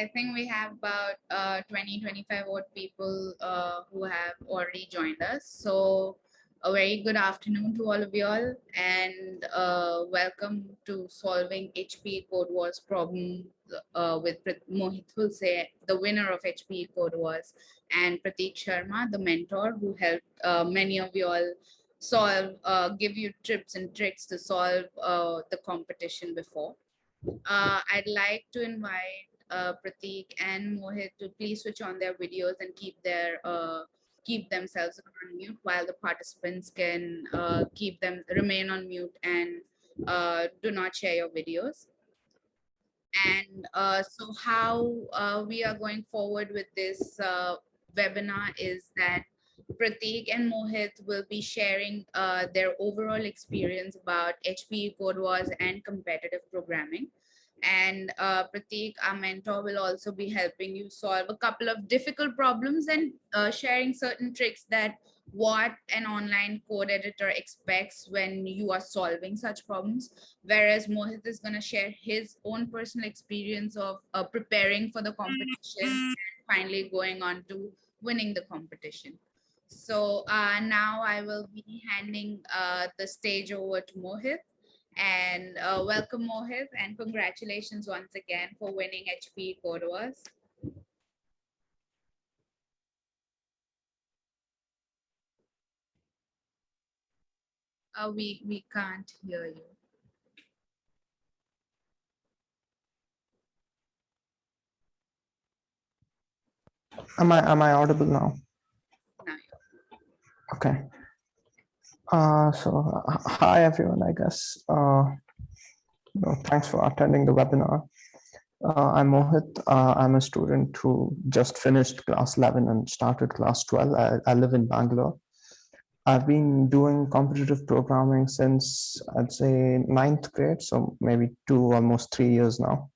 I think we have about 20-25 odd people who have already joined us. So a very good afternoon to all of y'all, and welcome to solving HPE CodeWars problem with Mohit Hulse, the winner of HPE CodeWars, and Pratik Sharma, the mentor who helped many of y'all solve, give you tips and tricks to solve the competition before. I'd like to invite Pratik and Mohit to please switch on their videos and keep themselves on mute, while the participants can remain on mute and do not share your videos. And so how we are going forward with this webinar is that Pratik and Mohit will be sharing their overall experience about HPE CodeWars and competitive programming. And Pratik, our mentor, will also be helping you solve a couple of difficult problems and sharing certain tricks that what an online code editor expects when you are solving such problems. Whereas Mohit is going to share his own personal experience of preparing for the competition and finally going on to winning the competition. So now I will be handing the stage over to Mohit. And welcome, Mohit, and congratulations once again for winning HPE CodeWars. We can't hear you. Am I audible now? No. Okay. So hi everyone, I guess. Thanks for attending the webinar. I'm Mohit. I'm a student who just finished class 11 and started class 12. I live in Bangalore. I've been doing competitive programming since, I'd say, 9th grade, so maybe almost 3 years now.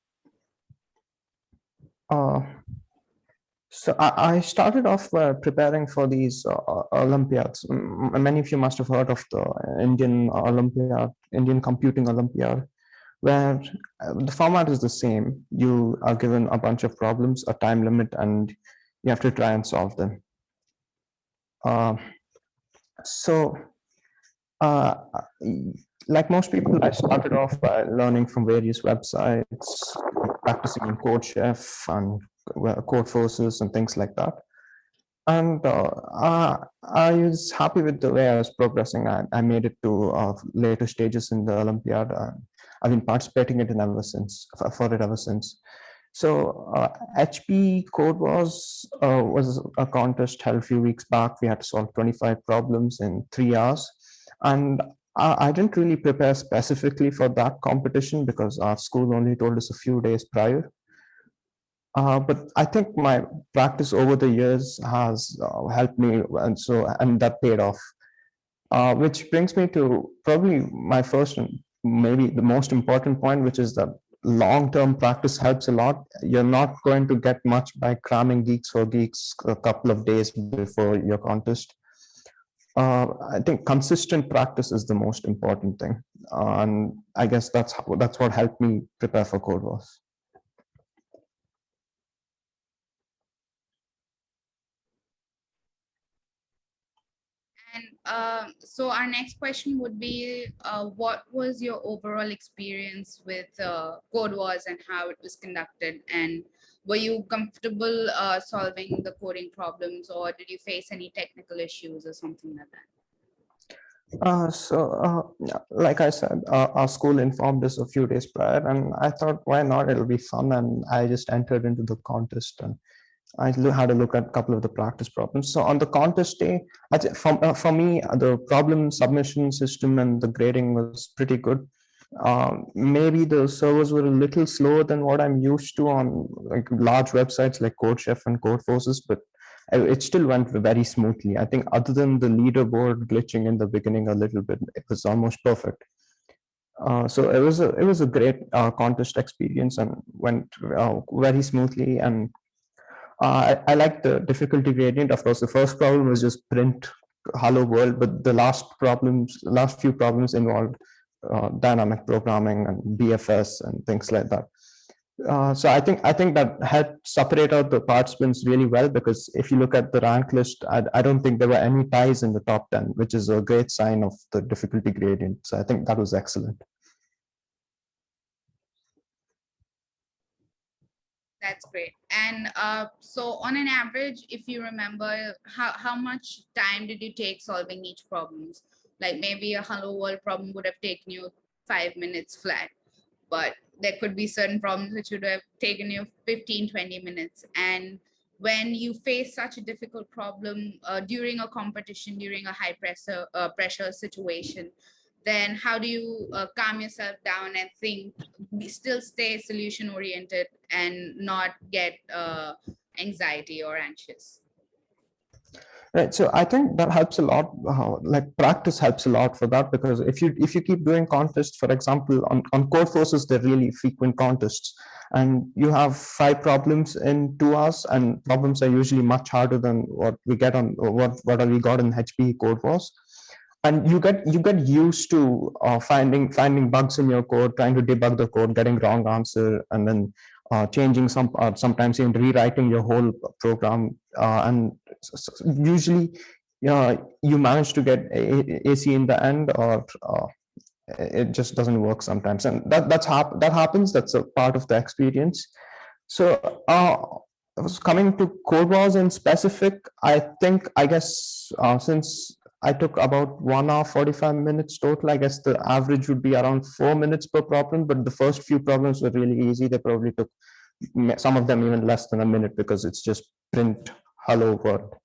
So I started off preparing for these Olympiads. Many of you must have heard of the Indian Olympiad, Indian Computing Olympiad, where the format is the same. You are given a bunch of problems, a time limit, and you have to try and solve them. Like most people, I started off by learning from various websites, practicing in CodeChef and CodeForces and things like that. And I was happy with the way I was progressing. I made it to later stages in the Olympiad. I've been participating in it ever since. So HPE CodeWars was a contest held a few weeks back. We had to solve 25 problems in 3 hours. And I didn't really prepare specifically for that competition because our school only told us a few days prior. But I think my practice over the years has helped me, and that paid off. Which brings me to probably my first and maybe the most important point, which is that long-term practice helps a lot. You're not going to get much by cramming Geeks for Geeks a couple of days before your contest. I think consistent practice is the most important thing, and I guess that's what helped me prepare for CodeWars. And so our next question would be, what was your overall experience with CodeWars and how it was conducted? And were you comfortable solving the coding problems, or did you face any technical issues or something like that? Like I said, our school informed us a few days prior, and I thought, why not? It'll be fun. And I just entered into the contest, and I had a look at a couple of the practice problems. So on the contest day, for me, the problem submission system and the grading was pretty good. Maybe the servers were a little slower than what I'm used to on like large websites like CodeChef and CodeForces, but it still went very smoothly. I think other than the leaderboard glitching in the beginning a little bit, it was almost perfect. So it was a great contest experience and went very smoothly. And I like the difficulty gradient. Of course, the first problem was just print hello world, but the last few problems involved dynamic programming and BFS and things like that. So I think that helped separate out the participants really well, because if you look at the rank list, I don't think there were any ties in the top 10, which is a great sign of the difficulty gradient. So I think that was excellent. That's great. And so on an average, if you remember, how much time did you take solving each problems? Like maybe a hello world problem would have taken you 5 minutes flat, but there could be certain problems which would have taken you 15, 20 minutes. And when you face such a difficult problem during a competition, during a high pressure situation, then how do you calm yourself down and think, still stay solution oriented and not get anxiety or anxious? Right. So I think that helps a lot. Like practice helps a lot for that, because if you keep doing contests, for example, on code forces, they're really frequent contests, and you have 5 problems in 2 hours, and problems are usually much harder than what we get on what we got in HPE CodeWars. And you get used to finding bugs in your code, trying to debug the code, getting wrong answer, and then changing sometimes even rewriting your whole program. And usually, you manage to get AC in the end, or it just doesn't work sometimes, and that happens. That's a part of the experience. So I was coming to code wars in specific. I guess since I took about 1 hour 45 minutes total, I guess the average would be around 4 minutes per problem. But the first few problems were really easy. They probably took some of them even less than a minute, because it's just print hello world,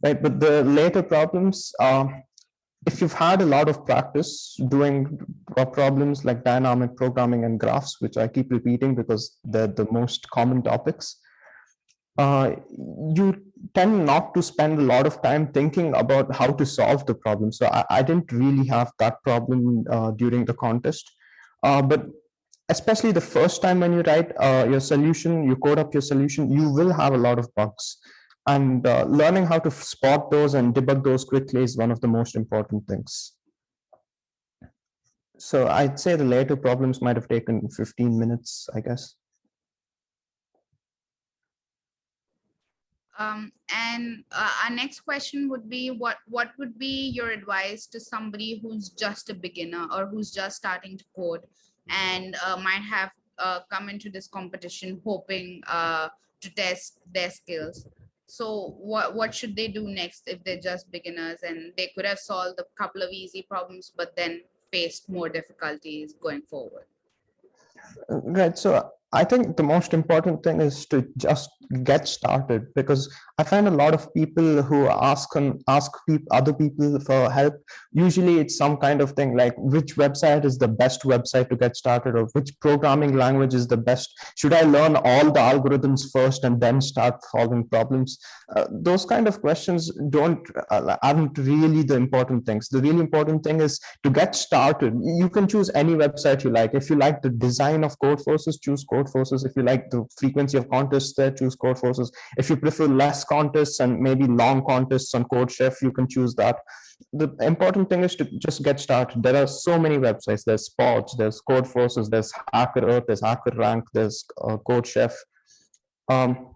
right? But the later problems, if you've had a lot of practice doing problems like dynamic programming and graphs, which I keep repeating because they're the most common topics, you tend not to spend a lot of time thinking about how to solve the problem. So I didn't really have that problem during the contest. But especially the first time when you write your solution, you code up your solution, you will have a lot of bugs. And learning how to spot those and debug those quickly is one of the most important things. So I'd say the later problems might have taken 15 minutes, I guess. And our next question would be, what would be your advice to somebody who's just a beginner or who's just starting to code and might have come into this competition hoping to test their skills? So what should they do next if they're just beginners and they could have solved a couple of easy problems but then faced more difficulties going forward? Right. So I think the most important thing is to just get started, because I find a lot of people who ask other people for help. Usually, it's some kind of thing like which website is the best website to get started, or which programming language is the best. Should I learn all the algorithms first and then start solving problems? Those kind of questions aren't really the important things. The really important thing is to get started. You can choose any website you like. If you like the design of code forces, choose code forces. If you like the frequency of contests there, choose code forces. If you prefer less contests and maybe long contests on CodeChef, you can choose that. The important thing is to just get started. There are so many websites. There's Spots, there's code forces, there's Hacker Earth, there's Hacker Rank, there's CodeChef. um,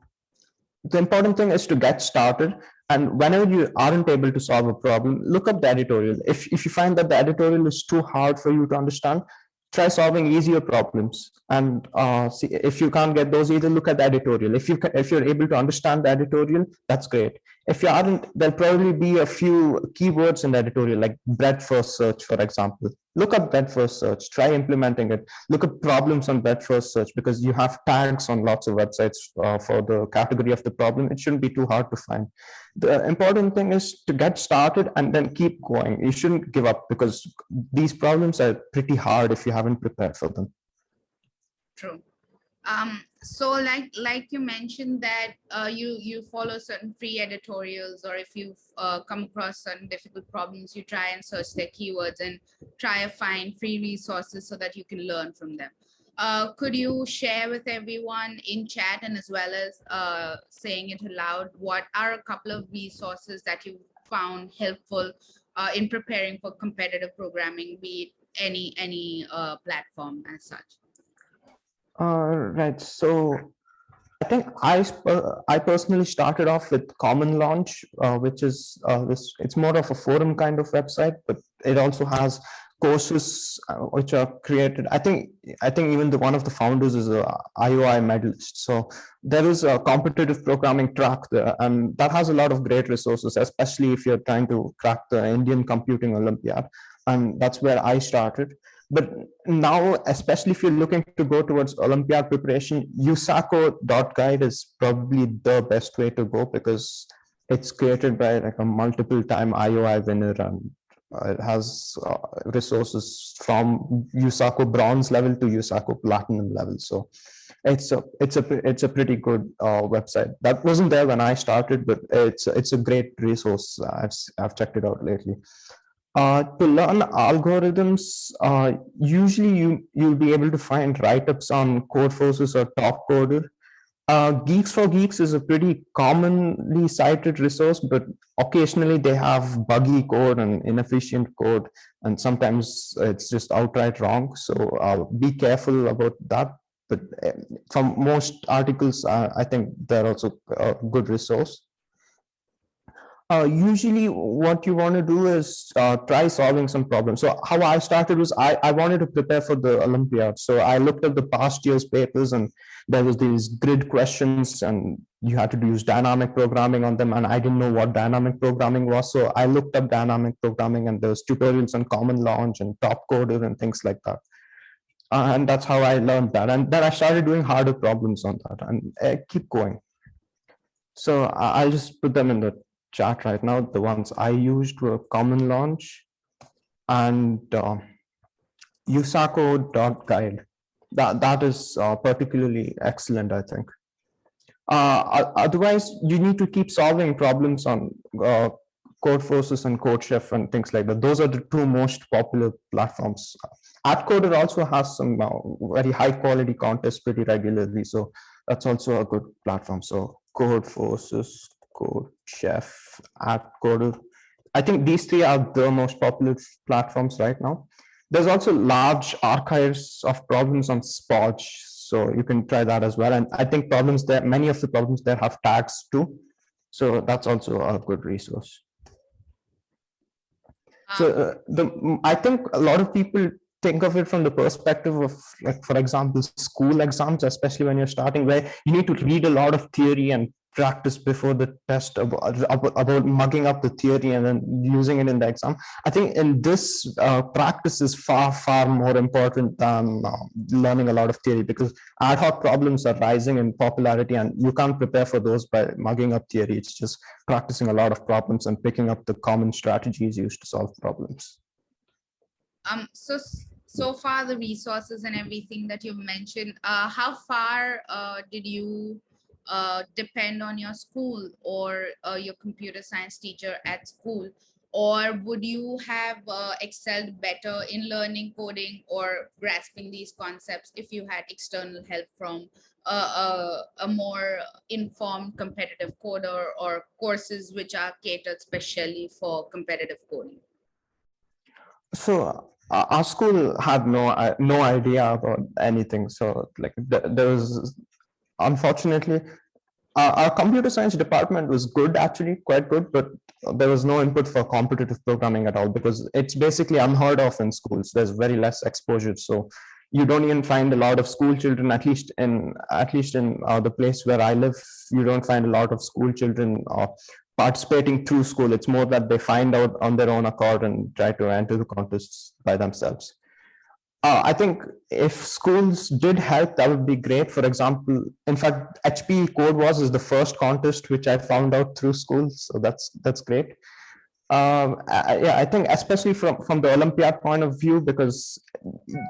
the important thing is to get started, and whenever you aren't able to solve a problem, look up the editorial. If you find that the editorial is too hard for you to understand, try solving easier problems. And see, if you can't get those either, look at the editorial. If you're able to understand the editorial, that's great. If you aren't, there'll probably be a few keywords in the editorial, like breadth first search, for example. Look up breadth first search, try implementing it. Look at problems on breadth first search, because you have tags on lots of websites for the category of the problem. It shouldn't be too hard to find. The important thing is to get started and then keep going. You shouldn't give up, because these problems are pretty hard if you haven't prepared for them. True. So like you mentioned that you follow certain free editorials, or if you've come across certain difficult problems, you try and search their keywords and try to find free resources so that you can learn from them. Could you share with everyone in chat, and as well as saying it aloud, what are a couple of resources that you found helpful in preparing for competitive programming, be it any platform as such? Right. So I think I personally started off with Common Launch, which is this. It's more of a forum kind of website, but it also has courses which are created. I think even the one of the founders is a IOI medalist. So there is a competitive programming track there, and that has a lot of great resources, especially if you're trying to crack the Indian Computing Olympiad. And that's where I started. But now, especially if you're looking to go towards Olympiad preparation, USACO.guide is probably the best way to go because it's created by like a multiple time IOI winner, and it has resources from USACO bronze level to USACO platinum level. So it's a pretty good website. That wasn't there when I started, but it's a great resource. I've checked it out lately. To learn algorithms, usually you'll be able to find write-ups on CodeForces or Topcoder. Geeks for Geeks is a pretty commonly cited resource, but occasionally they have buggy code and inefficient code, and sometimes it's just outright wrong. So be careful about that. But from most articles, I think they're also a good resource. Usually what you want to do is try solving some problems. So how I started was I wanted to prepare for the Olympiad. So I looked at the past year's papers, and there was these grid questions, and you had to use dynamic programming on them. And I didn't know what dynamic programming was. So I looked up dynamic programming, and there's tutorials on Common Launch and Topcoder and things like that. And that's how I learned that. And then I started doing harder problems on that, and keep going. So I'll just put them in the chat right now. The ones I used were Common Launch and USACO.guide. That is particularly excellent, I think. Otherwise, you need to keep solving problems on CodeForces and CodeChef and things like that. Those are the two most popular platforms. AtCoder also has some very high quality contests pretty regularly, so that's also a good platform. So CodeForces, CodeChef, AtCoder. I think these three are the most popular platforms right now. There's also large archives of problems on Spodge, so you can try that as well. And I think problems there, many of the problems there have tags too, so that's also a good resource. So I think a lot of people think of it from the perspective of, like, for example, school exams, especially when you're starting, where you need to read a lot of theory and practice before the test about mugging up the theory and then using it in the exam. I think in this practice is far more important than learning a lot of theory, because ad hoc problems are rising in popularity, and you can't prepare for those by mugging up theory. It's just practicing a lot of problems and picking up the common strategies used to solve problems. So far the resources and everything that you've mentioned, how far did you depend on your school or your computer science teacher at school, or would you have excelled better in learning coding or grasping these concepts if you had external help from a more informed competitive coder or courses which are catered specially for competitive coding? So our school had no idea about anything. So like there was, unfortunately, our computer science department was good, actually quite good, but there was no input for competitive programming at all, because it's basically unheard of in schools. There's very less exposure, so you don't even find a lot of school children, at least in the place where I live. You don't find a lot of school children participating through school. It's more that they find out on their own accord and try to enter the contests by themselves. I think if schools did help, that would be great. For example, in fact, HPE CodeWars is the first contest which I found out through school, so that's great. I think especially from the Olympiad point of view, because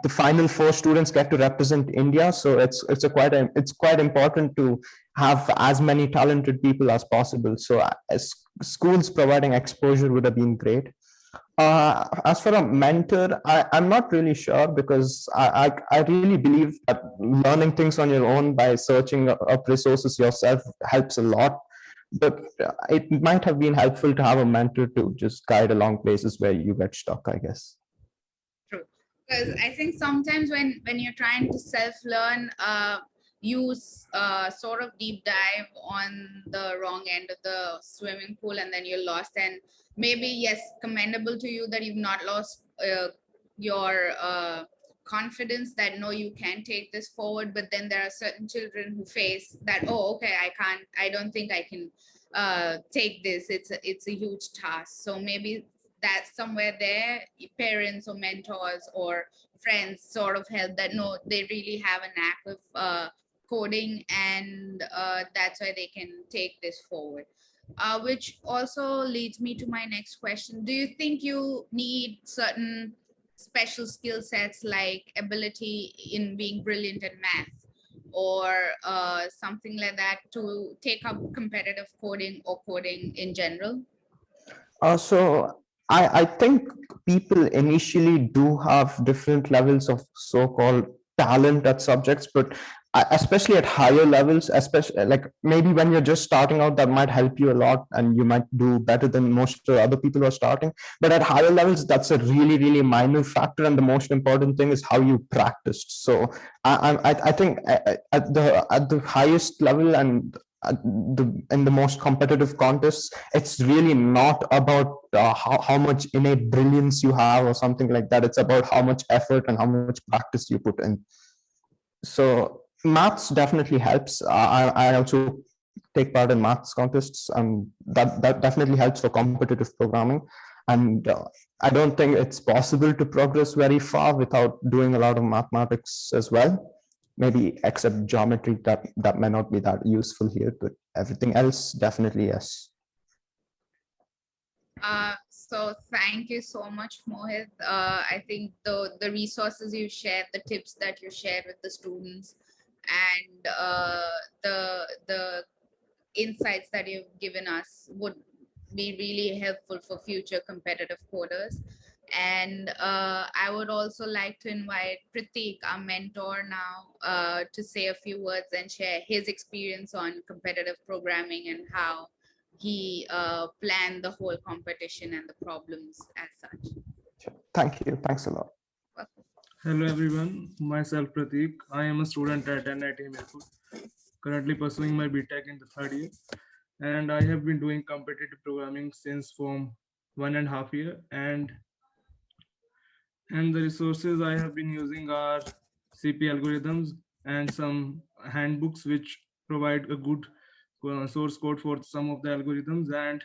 the final four students get to represent India, so it's quite important to have as many talented people as possible. So as schools providing exposure would have been great. As for a mentor, I'm not really sure, because I really believe that learning things on your own by searching up resources yourself helps a lot. But it might have been helpful to have a mentor to just guide along places where you get stuck, I guess. True. Because I think sometimes when you're trying to self-learn, you sort of deep dive on the wrong end of the swimming pool, and then you're lost. And maybe yes, commendable to you that you've not lost your confidence that no, you can take this forward. But then there are certain children who face that, oh, okay, I don't think I can take this. It's a huge task. So maybe that somewhere there, parents or mentors or friends sort of help that no, they really have a knack of coding, and that's why they can take this forward. Which also leads me to my next question. Do you think you need certain special skill sets like ability in being brilliant at math or something like that to take up competitive coding or coding in general? So I think people initially do have different levels of so-called talent at subjects, but especially at higher levels, especially like maybe when you're just starting out, that might help you a lot and you might do better than most other people who are starting. But at higher levels, that's a really, really minor factor. And the most important thing is how you practiced. So I think at the highest level and in the most competitive contests, it's really not about how much innate brilliance you have or something like that. It's about how much effort and how much practice you put in. So maths definitely helps. I also take part in maths contests, and that definitely helps for competitive programming. And I don't think it's possible to progress very far without doing a lot of mathematics as well. Maybe except geometry, that may not be that useful here, but everything else definitely yes. So thank you so much, Mohit. I think the resources you shared, the tips that you shared with the students, and the insights that you've given us would be really helpful for future competitive coders. And I would also like to invite Pratik, our mentor now, to say a few words and share his experience on competitive programming and how he planned the whole competition and the problems as such. Thank you. Thanks a lot. Welcome. Hello everyone, myself Pratik. I am a student at NIT Mirpur, currently pursuing my BTech in the third year, and I have been doing competitive programming since from 1.5 years. And the resources I have been using are CP algorithms and some handbooks which provide a good source code for some of the algorithms. And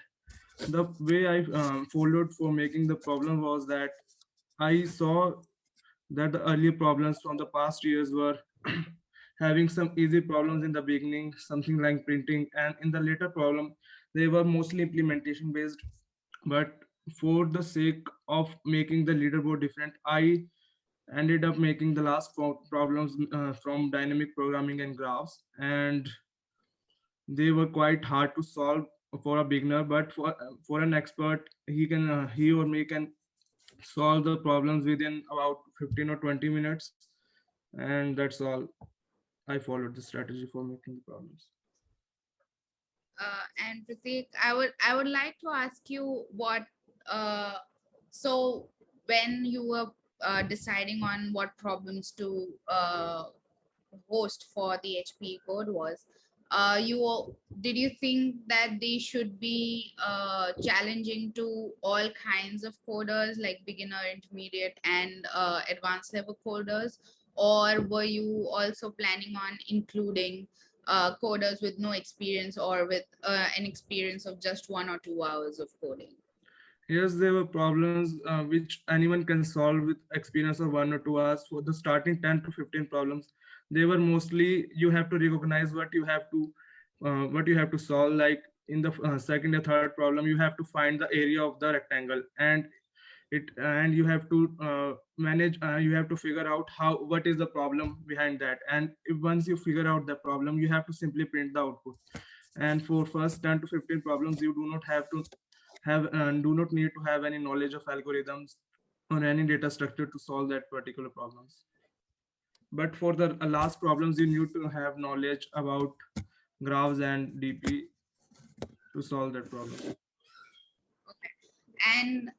the way I followed for making the problem was that I saw that the earlier problems from the past years were having some easy problems in the beginning, something like printing, and in the later problem, they were mostly implementation based. But for the sake of making the leaderboard different, I ended up making the last problems from dynamic programming and graphs, and they were quite hard to solve for a beginner. But for an expert, he or me can solve the problems within about 15 or 20 minutes, and that's all. I followed the strategy for making the problems. And Pratik, I would like to ask you what so when you were deciding on what problems to host for the HPE CodeWars, did you think that they should be challenging to all kinds of coders like beginner, intermediate, and advanced level coders, or were you also planning on including coders with no experience or with an experience of just 1 or 2 hours of coding? Yes, there were problems which anyone can solve with experience of 1 or 2 hours. For the starting 10 to 15 problems, they were mostly you have to recognize what you have to solve. Like in the second or third problem, you have to find the area of the rectangle, and you have to manage. You have to figure out what is the problem behind that. And once you figure out the problem, you have to simply print the output. And for first 10 to 15 problems, you do not need to have any knowledge of algorithms or any data structure to solve that particular problems. But for the last problems, you need to have knowledge about graphs and DP to solve that problem. Okay. And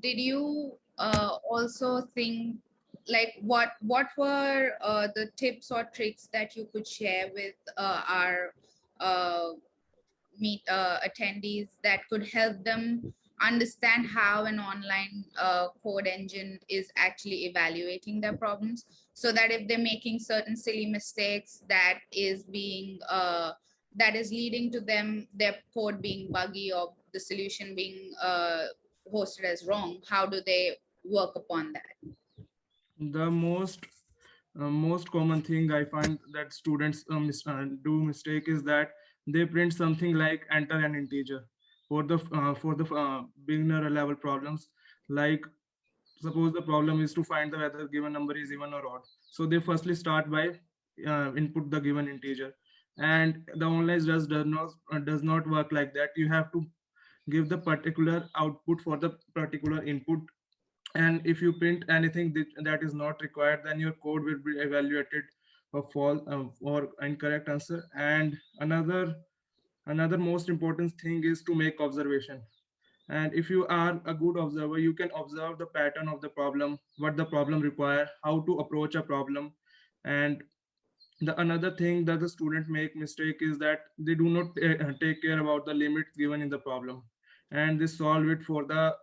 did you also think like what were the tips or tricks that you could share with our meet attendees that could help them understand how an online code engine is actually evaluating their problems, so that if they're making certain silly mistakes that is leading to them their code being buggy or the solution being hosted as wrong, how do they work upon that? The most common thing I find that students do mistake is that they print something like enter an integer for the beginner level problems. Like, suppose the problem is to find the whether given number is even or odd. So they firstly start by input the given integer, and the online does not work like that. You have to give the particular output for the particular input, and if you print anything that is not required, then your code will be evaluated for false or incorrect answer. And another most important thing is to make observation. And if you are a good observer, you can observe the pattern of the problem, what the problem require, how to approach a problem. And the another thing that the student make mistake is that they do not take care about the limits given in the problem, and they solve it for the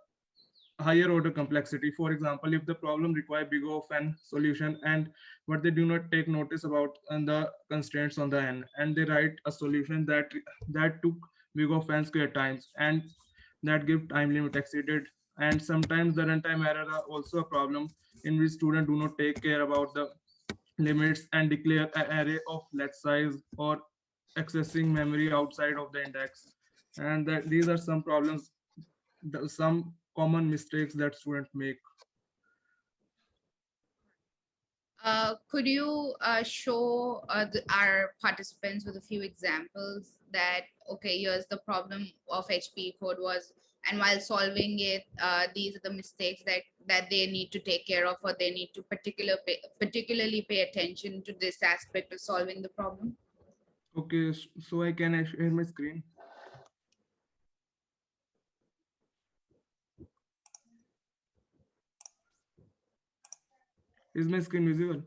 higher order complexity. For example, if the problem require big of an solution, and but they do not take notice about the constraints on the end, and they write a solution that took big of n square times, and that give time limit exceeded. And sometimes the runtime error are also a problem, in which student do not take care about the limits and declare an array of let size or accessing memory outside of the index. And that these are some problems, some common mistakes that students make. Could you show our participants with a few examples that, okay, here's the problem of HPE CodeWars, and while solving it, these are the mistakes that they need to take care of, or they need to particularly pay attention to this aspect of solving the problem? Okay, so I can share my screen. Is my screen visible?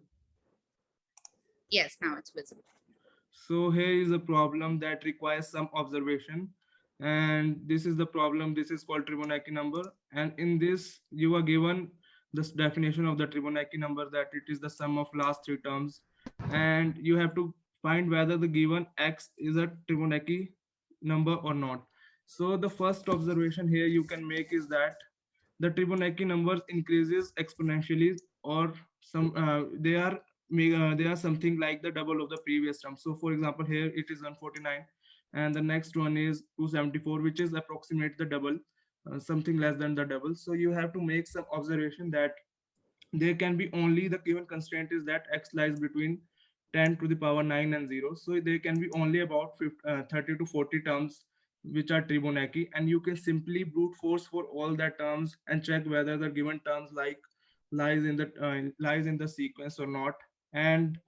Yes, now it's visible. So here is a problem that requires some observation. And this is the problem. This is called Fibonacci number. And in this, you are given this definition of the Fibonacci number, that it is the sum of last three terms. And you have to find whether the given x is a Fibonacci number or not. So the first observation here you can make is that the Fibonacci numbers increases exponentially, or they are something like the double of the previous term. So for example, here it is 149, and the next one is 274, which is approximate the double, something less than the double. So you have to make some observation that there can be only the given constraint is that x lies between 10 to the power 9 and 0. So there can be only about 30 to 40 terms which are Fibonacci, and you can simply brute force for all the terms and check whether the given terms like lies in the sequence or not. And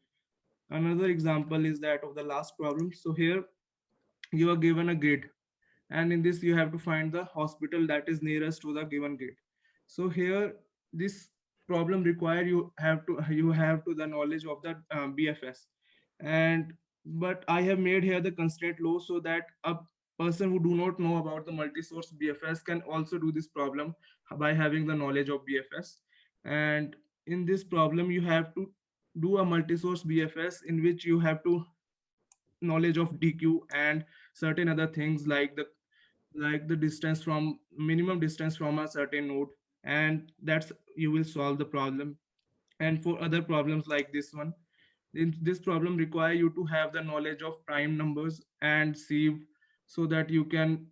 another example is that of the last problem. So here you are given a grid, and in this you have to find the hospital that is nearest to the given grid. So here this problem require you have to the knowledge of the BFS. And but I have made here the constraint low, so that a person who do not know about the multi-source BFS can also do this problem by having the knowledge of BFS. And in this problem you have to do a multi-source BFS in which you have to knowledge of DQ and certain other things like the distance from minimum distance from a certain node, and that's you will solve the problem. And for other problems like this one, this problem require you to have the knowledge of prime numbers and sieve, so that you can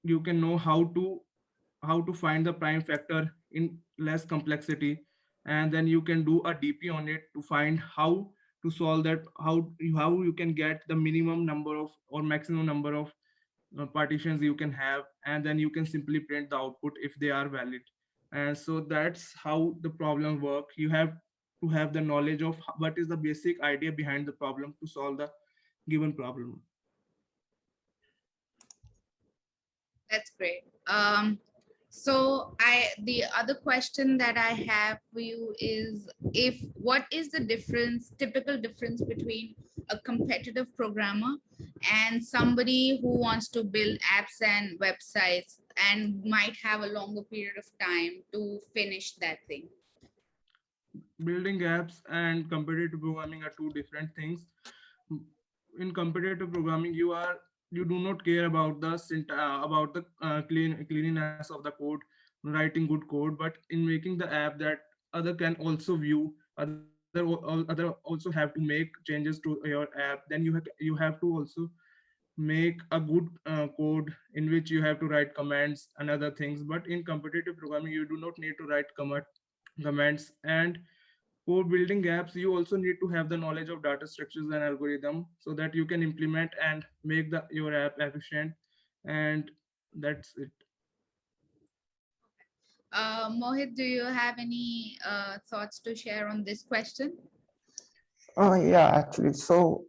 know how to find the prime factor in less complexity. And then you can do a DP on it to find how to solve that, how you can get the minimum number of or maximum number of partitions you can have, and then you can simply print the output if they are valid. And so that's how the problem work. You have to have the knowledge of what is the basic idea behind the problem to solve the given problem. That's great. So the other question that I have for you is, if what is the typical difference between a competitive programmer and somebody who wants to build apps and websites and might have a longer period of time to finish that thing? Building apps and competitive programming are two different things. In competitive programming, you do not care about the about the cleanliness of the code, writing good code, but in making the app that other can also view, other also have to make changes to your app, then you have to also make a good code in which you have to write commands and other things. But in competitive programming, you do not need to write commands. And for building apps, you also need to have the knowledge of data structures and algorithm so that you can implement and make your app efficient. And that's it. Mohit, do you have any thoughts to share on this question? Yeah, actually. So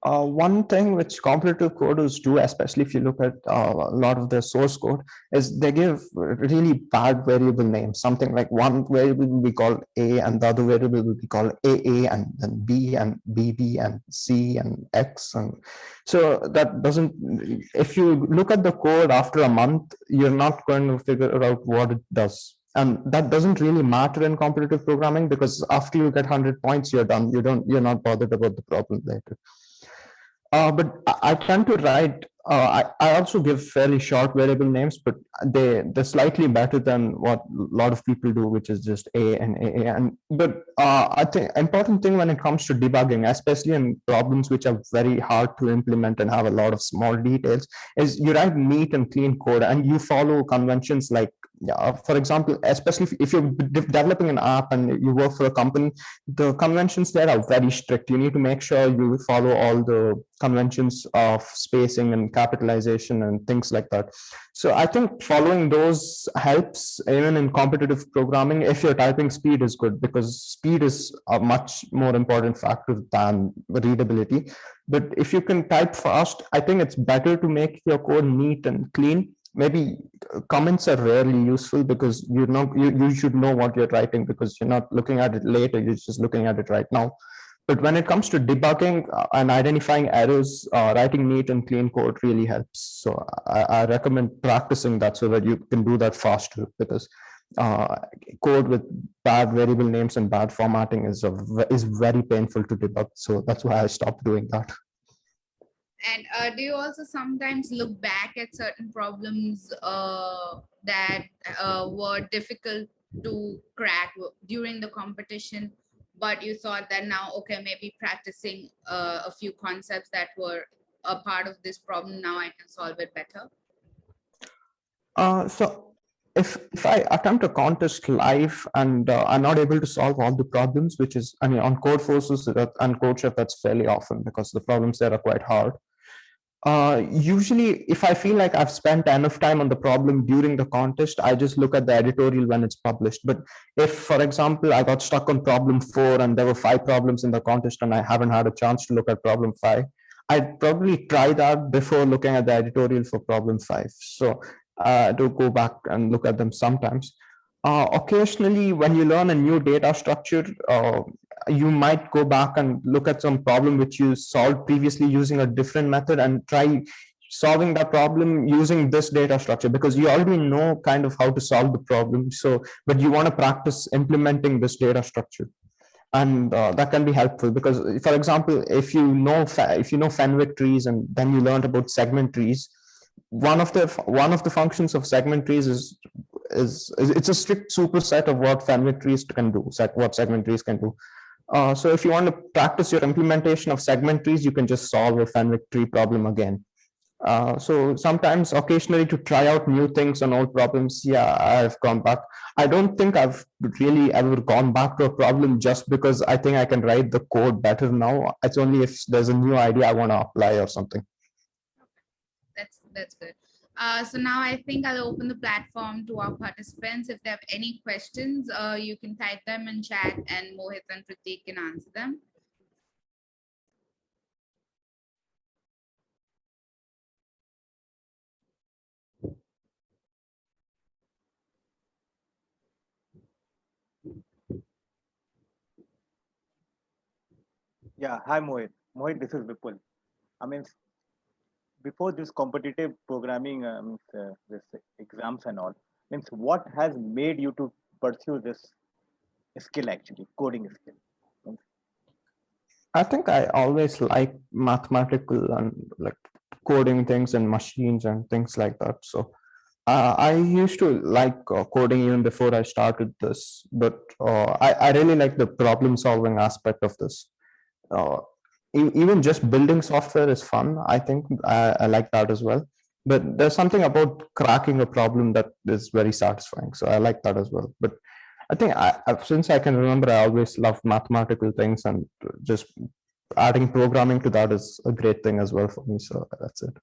one thing which competitive coders do, especially if you look at a lot of their source code, is they give really bad variable names. Something like one variable will be called A, and the other variable will be called AA, and then B, and BB, and C, and X. And so that doesn't, if you look at the code after a month, you're not going to figure out what it does. And that doesn't really matter in competitive programming, because after you get 100 points, you're done. You're not bothered about the problem later. But I tend to write. I also give fairly short variable names, but they're slightly better than what a lot of people do, which is just A and AA. And but I think important thing when it comes to debugging, especially in problems which are very hard to implement and have a lot of small details, is you write neat and clean code, and you follow conventions like, yeah, for example, especially if you're developing an app and you work for a company, the conventions there are very strict. You need to make sure you follow all the conventions of spacing and capitalization and things like that. So I think following those helps even in competitive programming if your typing speed is good, because speed is a much more important factor than readability. But if you can type fast, I think it's better to make your code neat and clean. Maybe comments are rarely useful, because you should know what you're writing, because you're not looking at it later, you're just looking at it right now. But when it comes to debugging and identifying errors, writing neat and clean code really helps. So I recommend practicing that so that you can do that faster, because uh, code with bad variable names and bad formatting is very painful to debug. So that's why I stopped doing that. And do you also sometimes look back at certain problems that were difficult to crack during the competition, but you thought that now, okay, maybe practicing a few concepts that were a part of this problem, now I can solve it better? So if I attempt a contest live and I'm not able to solve all the problems, which is, I mean, on code forces and CodeChef, that's fairly often because the problems there are quite hard. Usually, if I feel like I've spent enough time on the problem during the contest, I just look at the editorial when it's published. But if, for example, I got stuck on problem 4 and there were 5 problems in the contest and I haven't had a chance to look at problem 5, I'd probably try that before looking at the editorial for problem 5. So to go back and look at them sometimes. Occasionally, when you learn a new data structure, you might go back and look at some problem which you solved previously using a different method and try solving that problem using this data structure, because you already know kind of how to solve the problem. So but you want to practice implementing this data structure, and that can be helpful. Because for example, if you know Fenwick trees and then you learned about segment trees, one of the functions of segment trees is it's a strict superset of what Fenwick trees can do, what segment trees can do. So if you want to practice your implementation of segment trees, you can just solve a Fenwick tree problem again. So sometimes, occasionally, to try out new things on old problems, yeah, I've gone back. I don't think I've really ever gone back to a problem just because I think I can write the code better now. It's only if there's a new idea I want to apply or something. That's good. So now I think I'll open the platform to our participants. If they have any questions, you can type them in chat and Mohit and Pratik can answer them. Yeah, hi Mohit. Mohit, this is Vipul. I mean, before this competitive programming, this exams and all, means what has made you to pursue this skill actually, coding skill? Means, I think I always like mathematical and like coding things and machines and things like that. So I used to like coding even before I started this, but I really like the problem solving aspect of this. Uh, Even just building software is fun. I think I like that as well. But there's something about cracking a problem that is very satisfying. So I like that as well. But I think since I can remember, I always loved mathematical things, and just adding programming to that is a great thing as well for me. So that's it.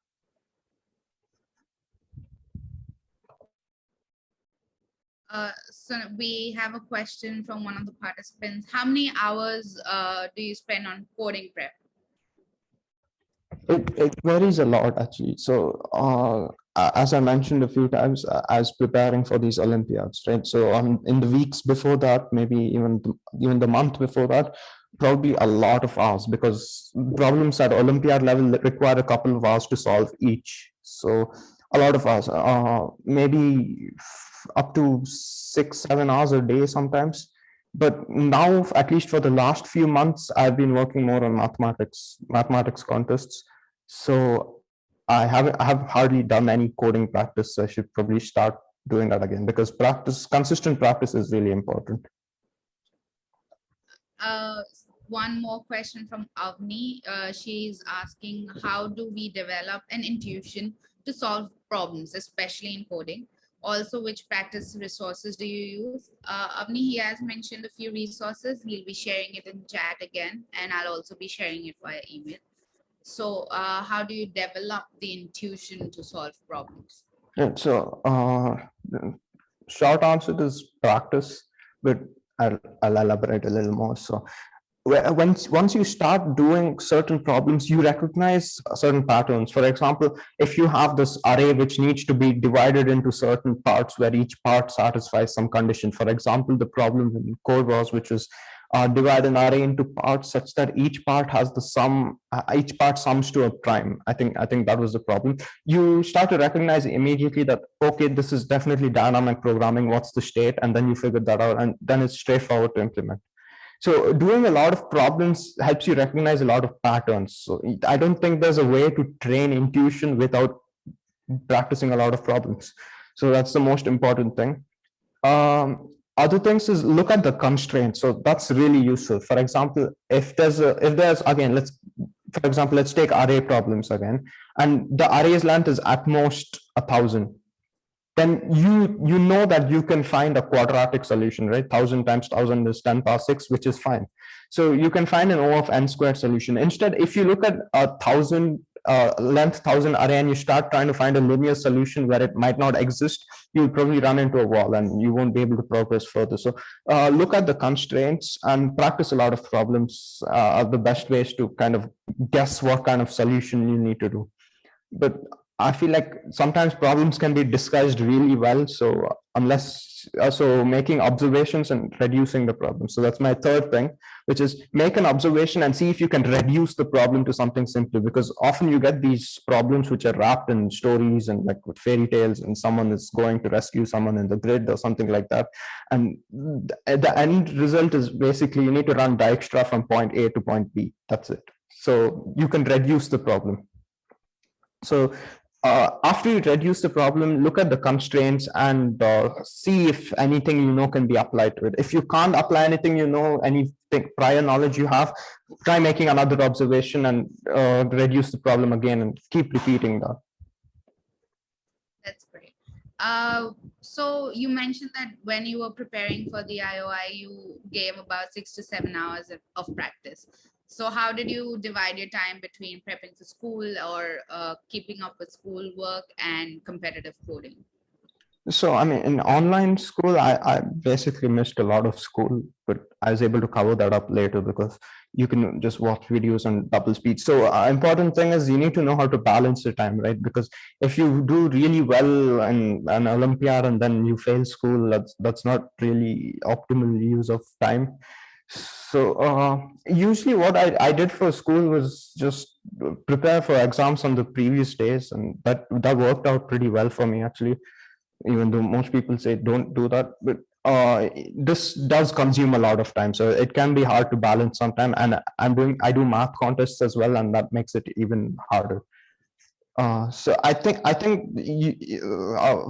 So we have a question from one of the participants. How many hours do you spend on coding prep? It varies a lot actually. So as I mentioned a few times, I was preparing for these Olympiads, right? So in the weeks before that, maybe even the month before that, probably a lot of hours, because problems at Olympiad level require a couple of hours to solve each. So a lot of hours, maybe up to 6 7 hours a day sometimes. But now, at least for the last few months, I've been working more on mathematics contests. So I have hardly done any coding practice. So I should probably start doing that again, because consistent practice is really important. Uh, One more question from Avni. She's asking, how do we develop an intuition to solve problems, especially in coding? Also, which practice resources do you use? Avni, he has mentioned a few resources. He'll be sharing it in chat again, and I'll also be sharing it via email. So, how do you develop the intuition to solve problems? Yeah, so the short answer is practice, but I'll elaborate a little more. So once you start doing certain problems, you recognize certain patterns. For example, if you have this array which needs to be divided into certain parts where each part satisfies some condition. For example, the problem in code was, which was divide an array into parts such that each part has the sum, each part sums to a prime. I think that was the problem. You start to recognize immediately that, okay, this is definitely dynamic programming. What's the state? And then you figure that out, and then it's straightforward to implement. So doing a lot of problems helps you recognize a lot of patterns. So I don't think there's a way to train intuition without practicing a lot of problems. So that's the most important thing. Other things is look at the constraints. So that's really useful. For example, if there's again, for example, let's take array problems again, and the array's length is at most 1,000. Then you know that you can find a quadratic solution, right? 1,000 times 1,000 is 10 power 6, which is fine. So you can find an O of n squared solution. Instead, if you look at a 1,000 length 1,000 array and you start trying to find a linear solution where it might not exist, you'll probably run into a wall and you won't be able to progress further. So look at the constraints and practice a lot of problems. Are the best ways to kind of guess what kind of solution you need to do. But I feel like sometimes problems can be disguised really well. So so making observations and reducing the problem. So that's my third thing, which is make an observation and see if you can reduce the problem to something simple. Because often you get these problems which are wrapped in stories and like with fairy tales, and someone is going to rescue someone in the grid or something like that. And the end result is basically you need to run Dijkstra from point A to point B. That's it. So you can reduce the problem. So after you reduce the problem, look at the constraints and see if anything you know can be applied to it. If you can't apply anything, you know, any prior knowledge you have, try making another observation and reduce the problem again and keep repeating that. That's great. So you mentioned that when you were preparing for the IOI, you gave about 6 to 7 hours of practice. So how did you divide your time between prepping for school or keeping up with school work and competitive coding? So, I mean, in online school, I basically missed a lot of school, but I was able to cover that up later because you can just watch videos on double speed. So, important thing is you need to know how to balance the time, right? Because if you do really well in an Olympiad and then you fail school, that's not really optimal use of time. So usually what I did for school was just prepare for exams on the previous days, and that worked out pretty well for me actually, even though most people say don't do that. But this does consume a lot of time, so it can be hard to balance sometimes. And I do math contests as well, and that makes it even harder. So I think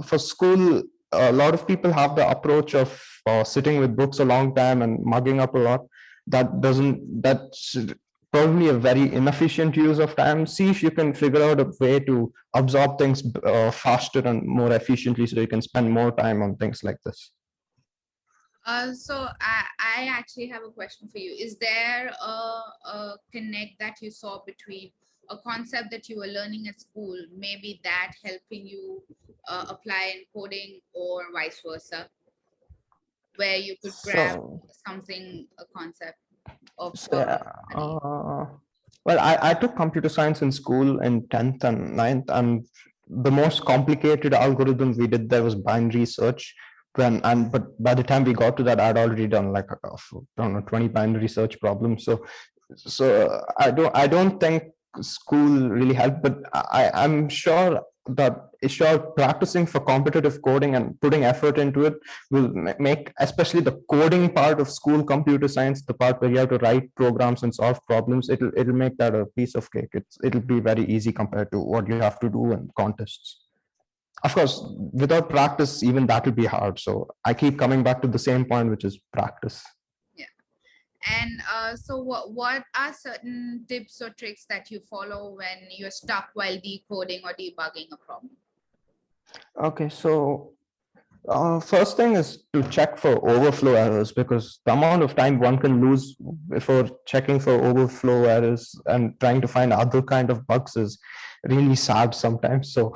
for school, a lot of people have the approach of sitting with books a long time and mugging up a lot. That's probably a very inefficient use of time. See if you can figure out a way to absorb things faster and more efficiently, so you can spend more time on things like this. So I actually have a question for you. Is there a connect that you saw between a concept that you were learning at school, maybe that helping you apply in coding, or vice versa, where you could grab So, something, a concept of yeah, study? well, I took computer science in school in 10th and 9th, and the most complicated algorithm we did there was binary search. But by the time we got to that, I'd already done like I don't know 20 binary search problems. So I don't think school really helped, but I'm sure practicing for competitive coding and putting effort into it will make, especially the coding part of school computer science, the part where you have to write programs and solve problems, it'll make that a piece of cake. It'll be very easy compared to what you have to do in contests. Of course, without practice, even that will be hard. So I keep coming back to the same point, which is practice. And so what are certain tips or tricks that you follow when you're stuck while decoding or debugging a problem? Okay, so first thing is to check for overflow errors, because the amount of time one can lose before checking for overflow errors and trying to find other kind of bugs is really sad sometimes. So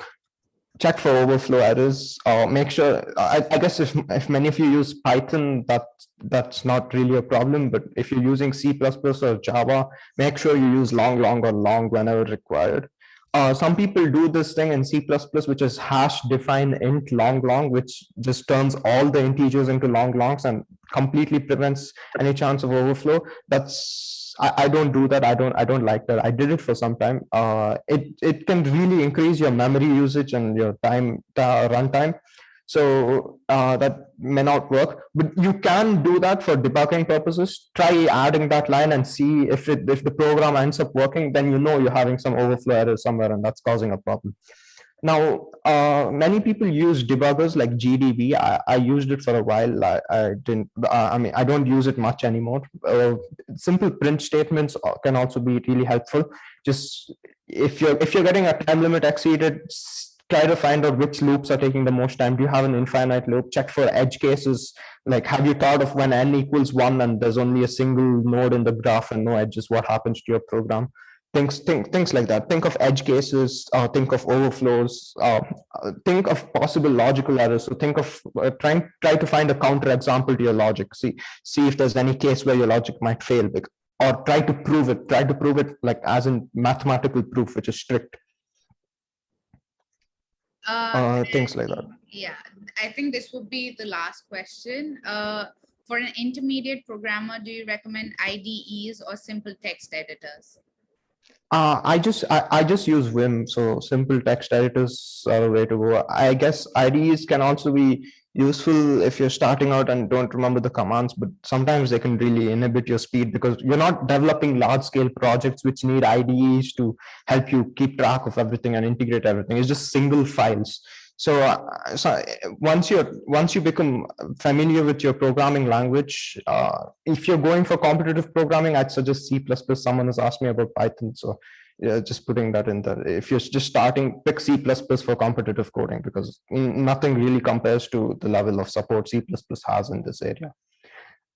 check for overflow errors. Make sure. I guess if many of you use Python, that's not really a problem. But if you're using C++ or Java, make sure you use long, or long whenever required. Some people do this thing in C++, which is hash define int long, which just turns all the integers into longs and completely prevents any chance of overflow. I don't do that. I don't like that. I did it for some time. It can really increase your memory usage and your runtime. So that may not work, but you can do that for debugging purposes. Try adding that line and see if the program ends up working. Then you know you're having some overflow error somewhere, and that's causing a problem. Now, many people use debuggers like GDB. I used it for a while. I didn't. I mean, I don't use it much anymore. Simple print statements can also be really helpful. Just if you're getting a time limit exceeded, try to find out which loops are taking the most time. Do you have an infinite loop? Check for edge cases. Like, have you thought of when n equals 1 and there's only a single node in the graph and no edges? What happens to your program? Things like that. Think of edge cases, think of overflows, think of possible logical errors. So think of try to find a counter example to your logic. See if there's any case where your logic might fail, or try to prove it. Try to prove it, like as in mathematical proof, which is strict. Things like that. Yeah, I think this would be the last question. For an intermediate programmer, do you recommend IDEs or simple text editors? I just use Vim, so simple text editors are a way to go. I guess IDEs can also be useful if you're starting out and don't remember the commands, but sometimes they can really inhibit your speed because you're not developing large scale projects which need IDEs to help you keep track of everything and integrate everything. It's just single files. So once you become familiar with your programming language, if you're going for competitive programming, I'd suggest C++. Someone has asked me about Python, so yeah, just putting that in there. If you're just starting, pick C++ for competitive coding, because nothing really compares to the level of support C++ has in this area.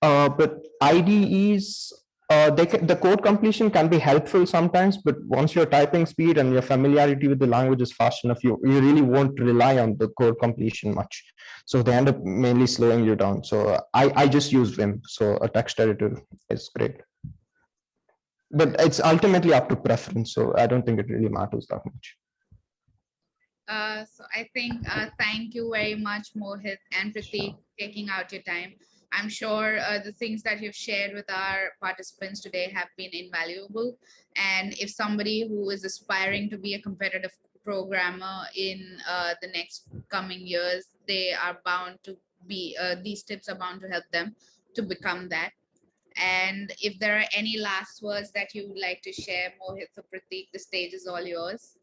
But IDEs, the code completion can be helpful sometimes, but once your typing speed and your familiarity with the language is fast enough, you really won't rely on the code completion much. So they end up mainly slowing you down. So I just use Vim. So a text editor is great. But it's ultimately up to preference. So I don't think it really matters that much. So I think thank you very much, Mohit and Pratik, taking out your time. I'm sure the things that you've shared with our participants today have been invaluable. And if somebody who is aspiring to be a competitive programmer in the next coming years, they are bound to be, these tips are bound to help them to become that. And if there are any last words that you would like to share, Mohit or Pratik, the stage is all yours.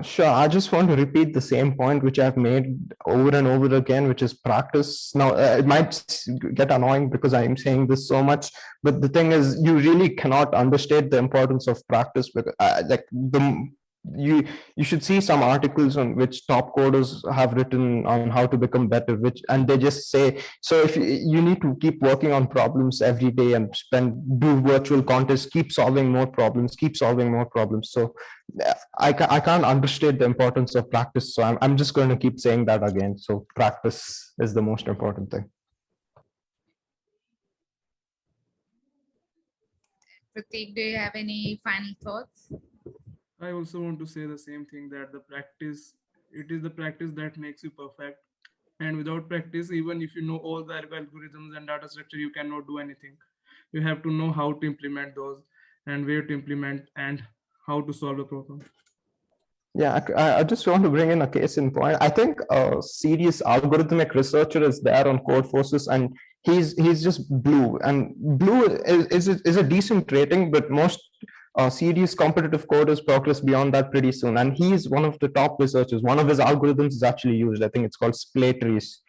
Sure. I just want to repeat the same point which I've made over and over again, which is practice. Now, it might get annoying because I'm saying this so much, but the thing is, you really cannot understate the importance of practice. Because, like you should see some articles on which top coders have written on how to become better, which and they just say, so if you need to keep working on problems every day and do virtual contests, keep solving more problems, keep solving more problems. So I can't understate the importance of practice. So I'm just going to keep saying that again. So practice is the most important thing. Pratik, do you have any final thoughts? I also want to say the same thing, that it is the practice that makes you perfect. And without practice, even if you know all the algorithms and data structure, you cannot do anything. You have to know how to implement those and where to implement and how to solve the problem. Yeah, I just want to bring in a case in point. I think a serious algorithmic researcher is there on CodeForces, and he's just blue. And blue is a decent rating, but most serious competitive coders progress beyond that pretty soon. And he's one of the top researchers. One of his algorithms is actually used. I think it's called splay trees.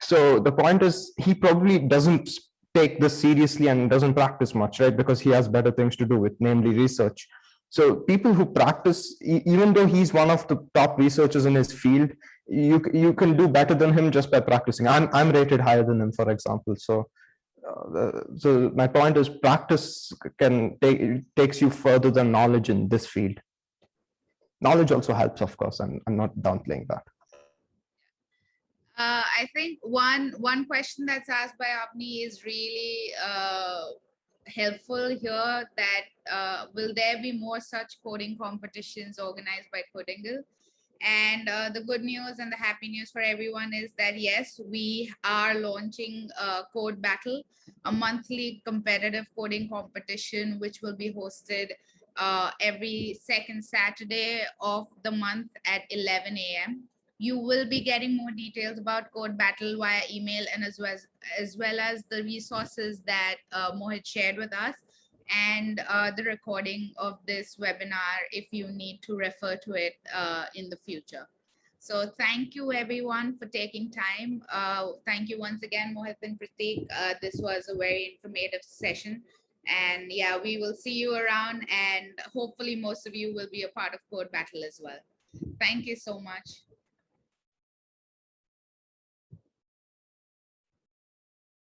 So the point is, he probably doesn't take this seriously and doesn't practice much, right? Because he has better things to do with, namely research. So people who practice, even though he's one of the top researchers in his field, you can do better than him just by practicing. I'm rated higher than him, for example. So my point is, practice takes you further than knowledge in this field. Knowledge also helps, of course. I'm not downplaying that. I think one question that's asked by Avni is really helpful here, that will there be more such coding competitions organized by Codingal? And the good news and the happy news for everyone is that yes, we are launching Code Battle, a monthly competitive coding competition which will be hosted every second Saturday of the month at 11 a.m. You will be getting more details about Code Battle via email, and as well as the resources that Mohit shared with us, and the recording of this webinar if you need to refer to it in the future. So thank you everyone for taking time. Thank you once again, Mohit and Pratik. This was a very informative session. And yeah, we will see you around, and hopefully most of you will be a part of Code Battle as well. Thank you so much.